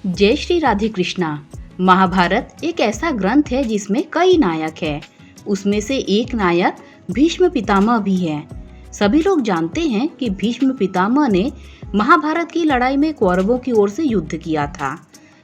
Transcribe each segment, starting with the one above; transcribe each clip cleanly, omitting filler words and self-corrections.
जय श्री राधे कृष्णा। महाभारत एक ऐसा ग्रंथ है जिसमें कई नायक हैं। उसमें से एक नायक भीष्म पितामह भी है। सभी लोग जानते हैं कि भीष्म पितामह ने महाभारत की लड़ाई में कौरवों की ओर से युद्ध किया था,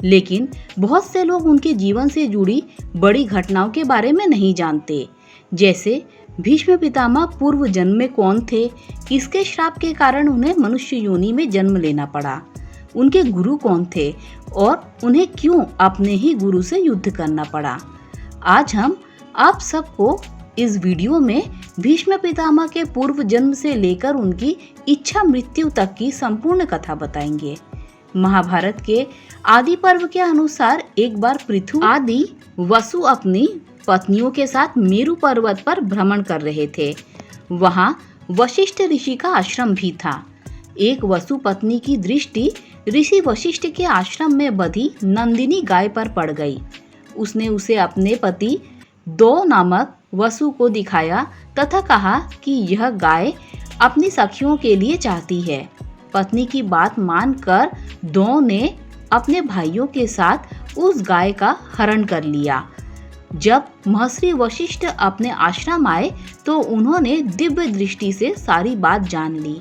लेकिन बहुत से लोग उनके जीवन से जुड़ी बड़ी घटनाओं के बारे में नहीं जानते। जैसे भीष्म पितामह पूर्व जन्म में कौन थे, किसके श्राप के कारण उन्हें मनुष्य योनि में जन्म लेना पड़ा, उनके गुरु कौन थे और उन्हें क्यों अपने ही गुरु से युद्ध करना पड़ा। आज हम आप सबको इस वीडियो में भीष्म पितामह के पूर्व जन्म से लेकर उनकी इच्छा मृत्यु तक की संपूर्ण कथा बताएंगे। महाभारत के आदि पर्व के अनुसार एक बार पृथु आदि वसु अपनी पत्नियों के साथ मेरु पर्वत पर भ्रमण कर रहे थे। वहां वशिष्ठ ऋषि का आश्रम भी था। एक वसु पत्नी की दृष्टि ऋषि वशिष्ठ के आश्रम में बधी नंदिनी गाय पर पड़ गई। उसने उसे अपने पति दो नामक वसु को दिखाया तथा कहा कि यह गाय अपनी सखियों के लिए चाहती है। पत्नी की बात मानकर दो ने अपने भाइयों के साथ उस गाय का हरण कर लिया। जब महर्षि वशिष्ठ अपने आश्रम आए तो उन्होंने दिव्य दृष्टि से सारी बात जान ली।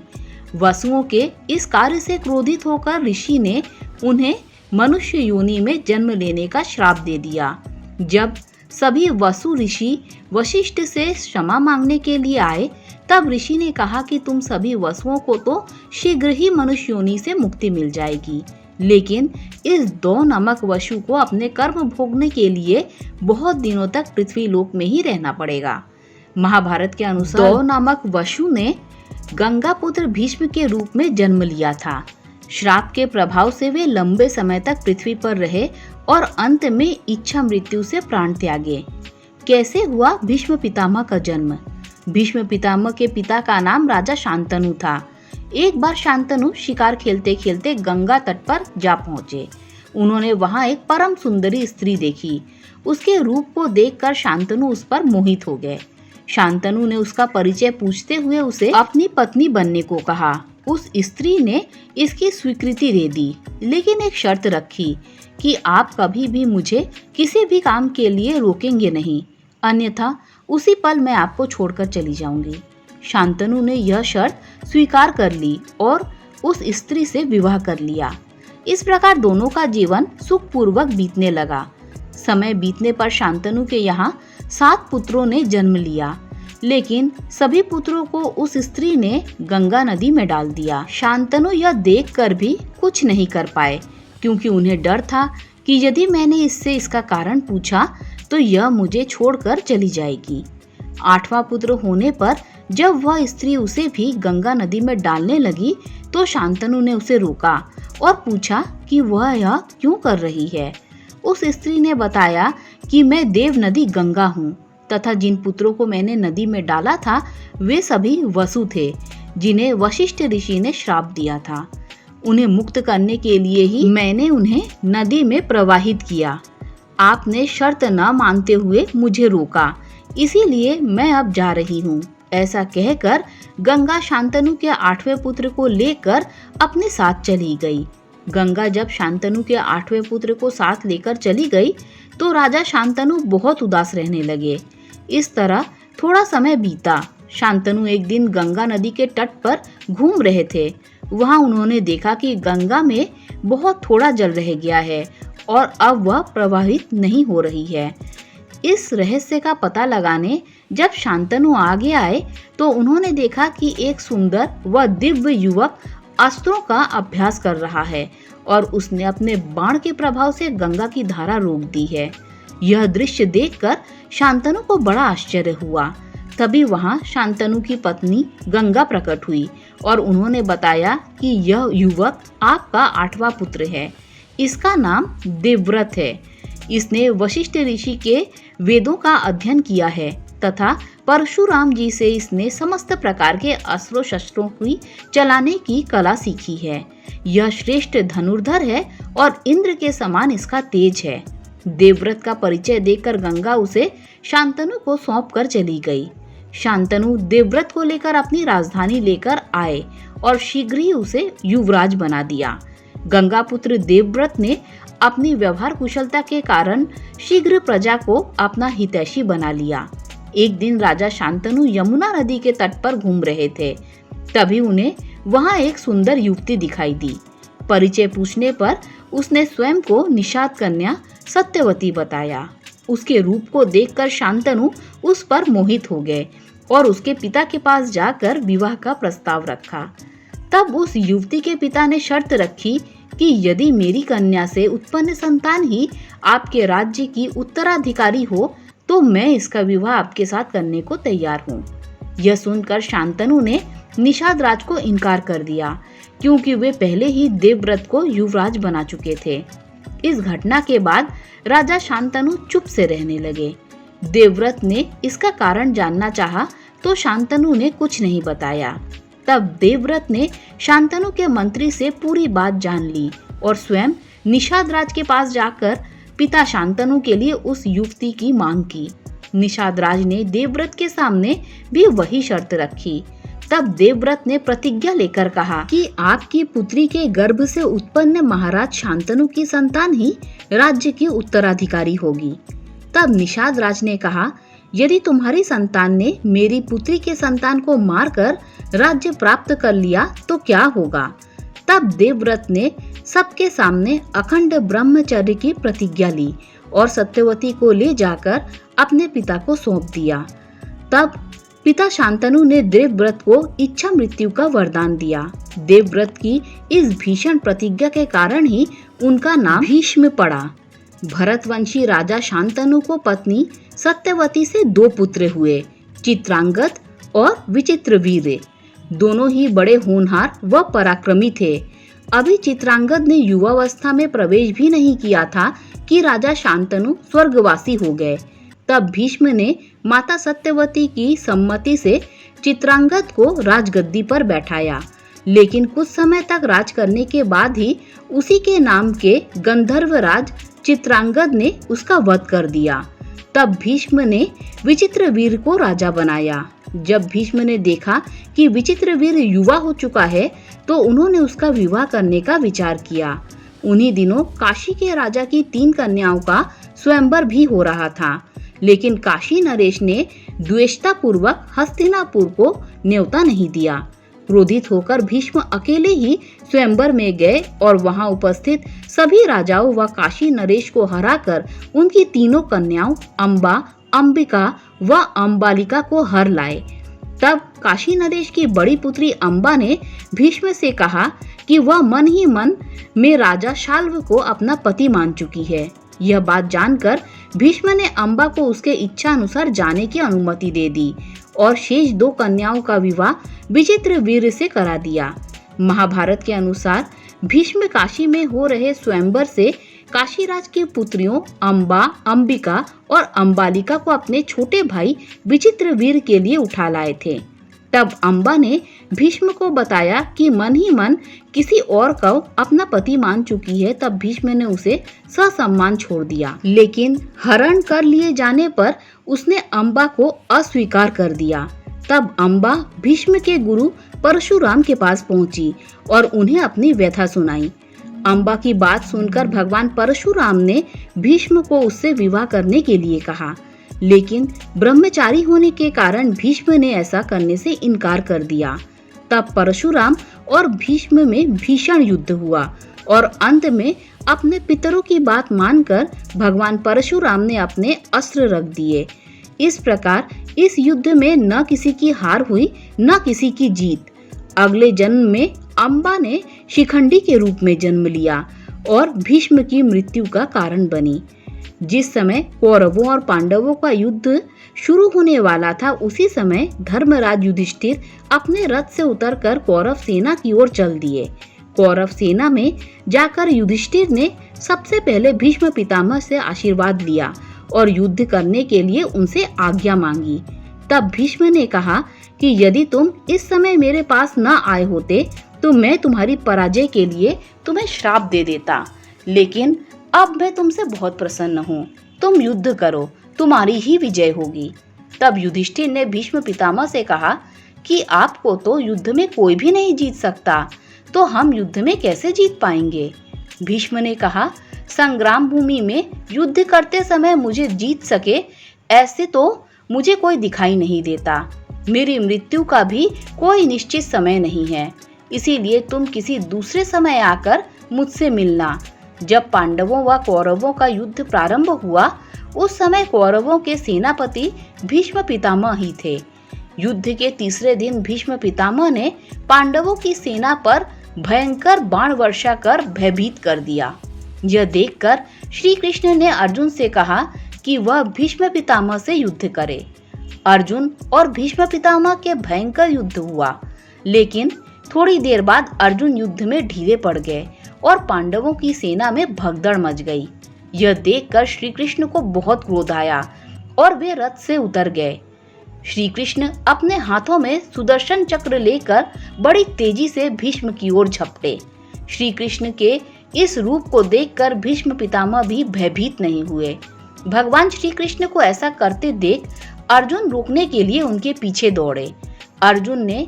वसुओं के इस कार्य से क्रोधित होकर ऋषि ने उन्हें मनुष्य योनि में जन्म लेने का श्राप दे दिया। जब सभी वसु ऋषि वशिष्ठ से क्षमा मांगने के लिए आए तब ऋषि ने कहा कि तुम सभी वसुओं को तो शीघ्र ही मनुष्य योनि से मुक्ति मिल जाएगी, लेकिन इस दो नामक वसु को अपने कर्म भोगने के लिए बहुत दिनों तक पृथ्वी लोक में ही रहना पड़ेगा। महाभारत के अनुसार दो नामक वसु ने गंगा पुत्र भीष्म के रूप में जन्म लिया था। श्राप के प्रभाव से वे लंबे समय तक पृथ्वी पर रहे और अंत में इच्छा मृत्यु से प्राण त्यागे। कैसे हुआ भीष्म पितामह का जन्म? भीष्म पितामह के पिता का नाम राजा शांतनु था। एक बार शांतनु शिकार खेलते खेलते गंगा तट पर जा पहुंचे। उन्होंने वहां एक परम सुंदरी स्त्री देखी। उसके रूप को देखकर शांतनु उस पर मोहित हो गए। शांतनु ने उसका परिचय पूछते हुए उसे अपनी पत्नी बनने को कहा। उस स्त्री ने इसकी स्वीकृति दे दी, लेकिन एक शर्त रखी कि आप कभी भी मुझे किसी भी काम के लिए रोकेंगे नहीं, अन्यथा उसी पल मैं आपको छोड़कर चली जाऊंगी। शांतनु ने यह शर्त स्वीकार कर ली और उस स्त्री से विवाह कर लिया। इस प्रकार दोनों का जीवन सुखपूर्वक बीतने लगा। समय बीतने पर शांतनु के यहाँ 7 पुत्रों ने जन्म लिया, लेकिन सभी पुत्रों को उस स्त्री ने गंगा नदी में डाल दिया। शांतनु यह देखकर भी कुछ नहीं कर पाए, क्योंकि उन्हें डर था कि यदि मैंने इससे इसका कारण पूछा तो यह मुझे छोड़कर चली जाएगी। 8वां पुत्र होने पर जब वह स्त्री उसे भी गंगा नदी में डालने लगी तो शांतनु ने उसे रोका और पूछा कि वह यह क्यों कर रही है। उस स्त्री ने बताया कि मैं देव नदी गंगा हूँ तथा जिन पुत्रों को मैंने नदी में डाला था वे सभी वसु थे, जिन्हें वशिष्ठ ऋषि ने श्राप दिया था। उन्हें मुक्त करने के लिए ही मैंने उन्हें नदी में प्रवाहित किया। आपने शर्त न मानते हुए मुझे रोका, इसीलिए मैं अब जा रही हूँ। ऐसा कहकर गंगा शांतनु के 8वें पुत्र को लेकर अपने साथ चली गई। गंगा जब शांतनु के 8वें पुत्र को साथ लेकर चली गई तो राजा शांतनु बहुत उदास रहने लगे। इस तरह थोड़ा समय बीता। शांतनु एक दिन गंगा नदी के तट पर घूम रहे थे। वहां उन्होंने देखा कि गंगा में बहुत थोड़ा जल रह गया है और अब वह प्रवाहित नहीं हो रही है। इस रहस्य का पता लगाने जब शांतनु आगे आए तो उन्होंने देखा कि एक सुंदर व दिव्य युवक अस्त्रों का अभ्यास कर रहा है और उसने अपने बाण के प्रभाव से गंगा की धारा रोक दी है। यह दृश्य देखकर शांतनु को बड़ा आश्चर्य हुआ। तभी वहां शांतनु की पत्नी गंगा प्रकट हुई और उन्होंने बताया कि यह युवक आपका 8वां पुत्र है। इसका नाम देवव्रत है। इसने वशिष्ठ ऋषि के वेदों का अध्ययन किया है तथा परशुराम जी से इसने समस्त प्रकार के अस्त्रों शस्त्रों की चलाने की कला सीखी है। यह श्रेष्ठ धनुर्धर है और इंद्र के समान इसका तेज है। देवव्रत का परिचय देकर गंगा उसे शांतनु को सौंप कर चली गई। शांतनु देवव्रत को लेकर अपनी राजधानी लेकर आए और शीघ्र ही उसे युवराज बना दिया। गंगापुत्र देवव्रत ने अपनी व्यवहार कुशलता के कारण शीघ्र प्रजा को अपना हितैषी बना लिया। एक दिन राजा शांतनु यमुना नदी के तट पर घूम रहे थे। तभी उन्हें वहां एक सुंदर युवती दिखाई दी। परिचय पूछने पर उसने स्वयं को निषाद कन्या सत्यवती बताया। उसके रूप को देखकर शांतनु उस पर मोहित हो गए और उसके पिता के पास जाकर विवाह का प्रस्ताव रखा। तब उस युवती के पिता ने शर्त रखी कि यदि मेरी कन्या से उत्पन्न संतान ही आपके राज्य की उत्तराधिकारी हो तो मैं इसका विवाह आपके साथ करने को तैयार हूँ। यह सुनकर शांतनु ने निषाद राज को इनकार कर दिया, क्योंकि वे पहले ही देवव्रत को युवराज बना चुके थे। इस घटना के बाद राजा शांतनु चुप से रहने लगे। देवव्रत ने इसका कारण जानना चाहा तो शांतनु ने कुछ नहीं बताया। तब देवव्रत ने शांतनु के मंत्री से पूरी बात जान ली और स्वयं निषाद राज के पास जाकर पिता शांतनु के लिए उस युवती की मांग की। निषाद राज ने देवव्रत के सामने भी वही शर्त रखी। तब देवव्रत ने प्रतिज्ञा लेकर कहा कि आपकी पुत्री के गर्भ से उत्पन्न महाराज शांतनु की संतान ही राज्य की उत्तराधिकारी होगी। तब निषाद राज ने कहा, यदि तुम्हारी संतान ने मेरी पुत्री के संतान को मारकर राज्य प्राप्त कर लिया तो क्या होगा? तब देवव्रत ने सबके सामने अखंड ब्रह्मचर्य की प्रतिज्ञा ली और सत्यवती को ले जाकर अपने पिता को सौंप दिया। तब पिता शांतनु ने देवव्रत को इच्छा मृत्यु का वरदान दिया। देवव्रत की इस भीषण प्रतिज्ञा के कारण ही उनका नाम भीष्म पड़ा। भरतवंशी राजा शांतनु को पत्नी सत्यवती से 2 पुत्र हुए, चित्रांगद और विचित्रवीर्य। दोनों ही बड़े होनहार व पराक्रमी थे। अभी चित्रांगद ने युवावस्था में प्रवेश भी नहीं किया था कि राजा शांतनु स्वर्गवासी हो गए। तब भीष्म ने माता सत्यवती की सम्मति से चित्रांगद को राजगद्दी पर बैठाया, लेकिन कुछ समय तक राज करने के बाद ही उसी के नाम के गंधर्वराज चित्रांगद ने उसका वध कर दिया। तब भीष्म ने विचित्रवीर्य को राजा बनाया। जब भीष्म ने देखा कि विचित्रवीर्य युवा हो चुका है तो उन्होंने उसका विवाह करने का विचार किया। उन्हीं दिनों काशी के राजा की 3 कन्याओं का स्वयंवर भी हो रहा था, लेकिन काशी नरेश ने द्वेषतापूर्वक हस्तिनापुर को न्योता नहीं दिया। क्रोधित होकर भीष्म अकेले ही स्वयंवर में गए और वहां उपस्थित सभी राजाओं व काशी नरेश को हराकर उनकी 3 कन्याओं अंबा, अंबिका व अंबालिका को हर लाए। तब काशी नरेश की बड़ी पुत्री अंबा ने भीष्म से कहा कि वह मन ही मन में राजा शाल्व को अपना पति मान चुकी है। यह बात जानकर भीष्म ने अंबा को उसके इच्छा अनुसार जाने की अनुमति दे दी और शेष 2 कन्याओं का विवाह विचित्रवीर्य से करा दिया। महाभारत के अनुसार भीष्म काशी में हो रहे स्वयंवर से काशीराज की पुत्रियों अंबा, अंबिका और अंबालिका को अपने छोटे भाई विचित्रवीर्य के लिए उठा लाए थे। तब अंबा ने भीष्म को बताया कि मन ही मन किसी और को अपना पति मान चुकी है। तब भीष्म ने उसे ससम्मान छोड़ दिया, लेकिन हरण कर लिए जाने पर उसने अंबा को अस्वीकार कर दिया। तब अंबा भीष्म के गुरु परशुराम के पास पहुंची और उन्हें अपनी व्यथा सुनाई। अंबा की बात सुनकर भगवान परशुराम ने भीष्म को उससे विवाह करने के लिए कहा, लेकिन ब्रह्मचारी होने के कारण भीष्म ने ऐसा करने से इनकार कर दिया। तब परशुराम और भीष्म में भीषण युद्ध हुआ और अंत में अपने पितरों की बात मानकर भगवान परशुराम ने अपने अस्त्र रख दिए। इस प्रकार इस युद्ध में न किसी की हार हुई न किसी की जीत। अगले जन्म में अंबा ने शिखंडी के रूप में जन्म लिया और भीष्म की मृत्यु का कारण बनी। जिस समय कौरवों और पांडवों का युद्ध शुरू होने वाला था, उसी समय धर्मराज युधिष्ठिर अपने रथ से उतरकर कौरव सेना की ओर चल दिए। कौरव सेना में जाकर युधिष्ठिर ने सबसे पहले भीष्म पितामह से आशीर्वाद लिया और युद्ध करने के लिए उनसे आज्ञा मांगी। तब भीष्म ने कहा कि यदि तुम इस समय मेरे पास न आए होते तो मैं तुम्हारी पराजय के लिए तुम्हें श्राप दे देता, लेकिन अब मैं तुमसे बहुत प्रसन्न हूँ। तुम युद्ध करो, तुम्हारी ही विजय होगी। तब युधिष्ठिर ने भीष्म पितामह से कहा कि आपको तो युद्ध में कोई भी नहीं जीत सकता। तो हम युद्ध में कैसे जीत पाएंगे। भीष्म ने कहा, संग्राम भूमि में युद्ध करते समय मुझे जीत सके ऐसे तो मुझे कोई दिखाई नहीं देता। मेरी मृत्यु का भी कोई निश्चित समय नहीं है, इसीलिए तुम किसी दूसरे समय आकर मुझसे मिलना। जब पांडवों व कौरवों का युद्ध प्रारंभ हुआ उस समय कौरवों के सेनापति भीष्म पितामह ही थे। युद्ध के तीसरे दिन भीष्म पितामह ने पांडवों की सेना पर भयंकर बाण वर्षा कर भयभीत कर दिया। यह देखकर श्री कृष्ण ने अर्जुन से कहा कि वह भीष्म पितामह से युद्ध करे। अर्जुन और भीष्म पितामह के भयंकर युद्ध हुआ, लेकिन थोड़ी देर बाद अर्जुन युद्ध में ढीले पड़ गए और पांडवों की सेना में भगदड़ मच गई। यह देखकर श्री कृष्ण को बहुत क्रोध आया और वे रथ से उतर गए। श्री कृष्ण अपने हाथों में सुदर्शन चक्र लेकर बड़ी तेजी से भीष्म की ओर झपटे। श्री कृष्ण के इस रूप को देखकर भीष्म पितामह भी भयभीत नहीं हुए। भगवान श्री कृष्ण को ऐसा करते देख अर्जुन रोकने के लिए उनके पीछे दौड़े। अर्जुन ने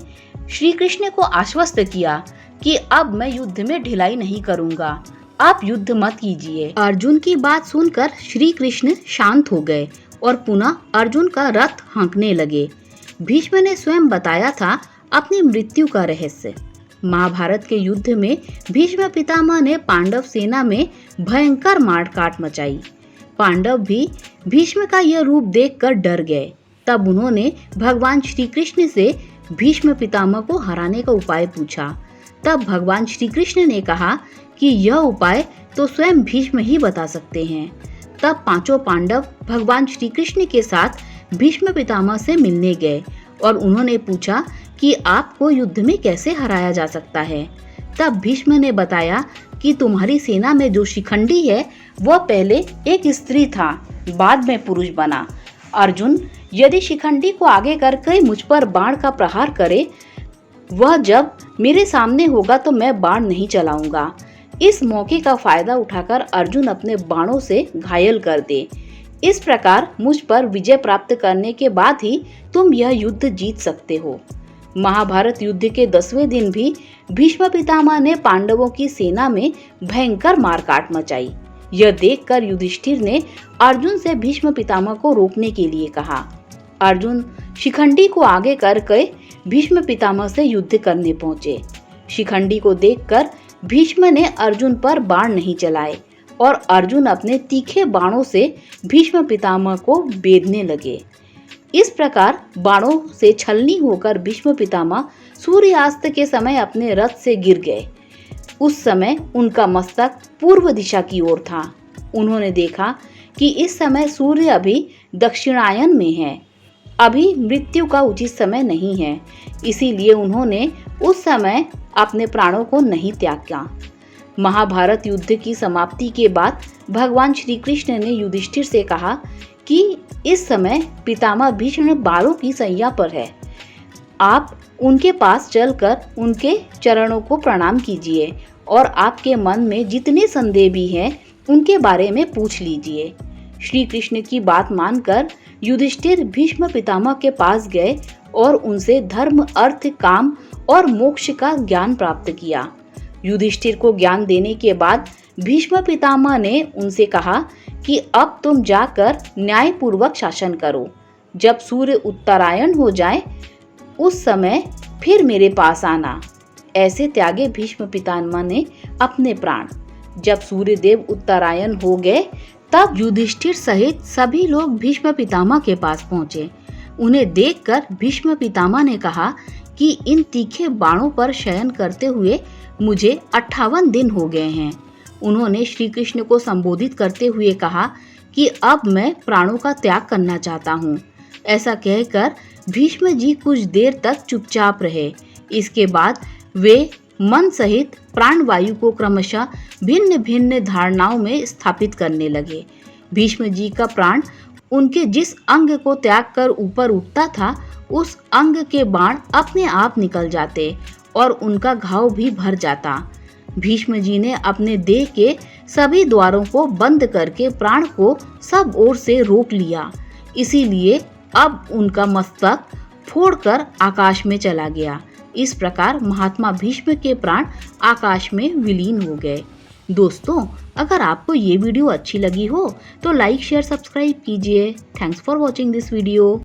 श्री कृष्ण को आश्वस्त किया कि अब मैं युद्ध में ढिलाई नहीं करूंगा, आप युद्ध मत कीजिए। अर्जुन की बात सुनकर श्री कृष्ण शांत हो गए और पुनः अर्जुन का रथ हाँकने लगे। भीष्म ने स्वयं बताया था अपनी मृत्यु का रहस्य। महाभारत के युद्ध में भीष्म पितामह ने पांडव सेना में भयंकर मारकाट मचाई। पांडव भी भीष्म का यह रूप देखकर डर गए। तब उन्होंने भगवान श्री कृष्ण से भीष्म पितामह को हराने का उपाय पूछा। तब भगवान श्री कृष्ण ने कहा कि यह उपाय तो स्वयं भीष्म ही बता सकते हैं। तब पांचों पांडव भगवान श्री कृष्ण के साथ भीष्म पितामह से मिलने गए और उन्होंने पूछा कि आपको युद्ध में कैसे हराया जा सकता है। तब भीष्म ने बताया कि तुम्हारी सेना में जो शिखंडी है वह पहले एक स्त्री था, बाद में पुरुष बना। अर्जुन, यदि शिखंडी को आगे करके मुझ पर बाण का प्रहार करे, वह जब मेरे सामने होगा तो मैं बाण नहीं चलाऊंगा। इस मौके का फायदा उठाकर अर्जुन अपने बाणों से घायल कर दे। इस प्रकार मुझ पर विजय प्राप्त करने के बाद ही तुम यह युद्ध जीत सकते हो। महाभारत युद्ध के 10वें दिन भी भीष्म पितामह ने पांडवों की सेना में भयंकर मारकाट मचाई। यह देखकर युधिष्ठिर ने अर्जुन से भीष्म पितामह को रोकने के लिए कहा। अर्जुन शिखंडी को आगे करके भीष्म पितामह से युद्ध करने पहुंचे। शिखंडी को देखकर भीष्म ने अर्जुन पर बाण नहीं चलाए और अर्जुन अपने तीखे बाणों से भीष्म पितामह को बेधने लगे। इस प्रकार बाणों से छलनी होकर भीष्म पितामह सूर्यास्त के समय अपने रथ से गिर गए। उस समय उनका मस्तक पूर्व दिशा की ओर था। उन्होंने देखा कि इस समय सूर्य अभी दक्षिणायन में है, अभी मृत्यु का उचित समय नहीं है, इसीलिए उन्होंने उस समय अपने प्राणों को नहीं त्यागा। महाभारत युद्ध की समाप्ति के बाद भगवान श्री कृष्ण ने युधिष्ठिर से कहा कि इस समय पितामह भीष्म बाणों की सैया पर है। आप उनके पास चलकर उनके चरणों को प्रणाम कीजिए और आपके मन में जितने संदेह भी हैं उनके बारे में पूछ लीजिए। श्री कृष्ण की बात मानकर युधिष्ठिर भीष्म पितामह के पास गए और उनसे धर्म, अर्थ, काम और मोक्ष का ज्ञान प्राप्त किया। युधिष्ठिर को ज्ञान देने के बाद भीष्म पितामह ने उनसे कहा कि अब तुम जाकर न्याय पूर्वक शासन करो। जब सूर्य उत्तरायण हो जाए उस समय फिर मेरे पास आना। ऐसे त्यागे भीष्म पितामह ने अपने प्राण। जब सूर्यदेव उत्तरायण हो गए तब युधिष्ठिर सहित सभी लोग भीष्म पितामह के पास पहुंचे। उन्हें देखकर भीष्म पितामह ने कहा कि इन तीखे बाणों पर शयन करते हुए मुझे 58 दिन हो गए हैं। उन्होंने श्री कृष्ण को संबोधित करते हुए कहा कि अब मैं प्राणों का त्याग करना चाहता हूँ। ऐसा कहकर भीष्म जी कुछ देर तक चुपचाप रहे। इसके बाद वे मन सहित प्राणवायु को क्रमशः भिन्न भिन्न धारणाओं में स्थापित करने लगे। भीष्म जी का प्राण उनके जिस अंग को त्याग कर ऊपर उठता था उस अंग के बाण अपने आप निकल जाते और उनका घाव भी भर जाता। भीष्म जी ने अपने देह के सभी द्वारों को बंद करके प्राण को सब ओर से रोक लिया। इसीलिए अब उनका मस्तक फोड़कर आकाश में चला गया। इस प्रकार महात्मा भीष्म के प्राण आकाश में विलीन हो गए। दोस्तों, अगर आपको ये वीडियो अच्छी लगी हो तो लाइक शेयर सब्सक्राइब कीजिए। Thanks for watching this video.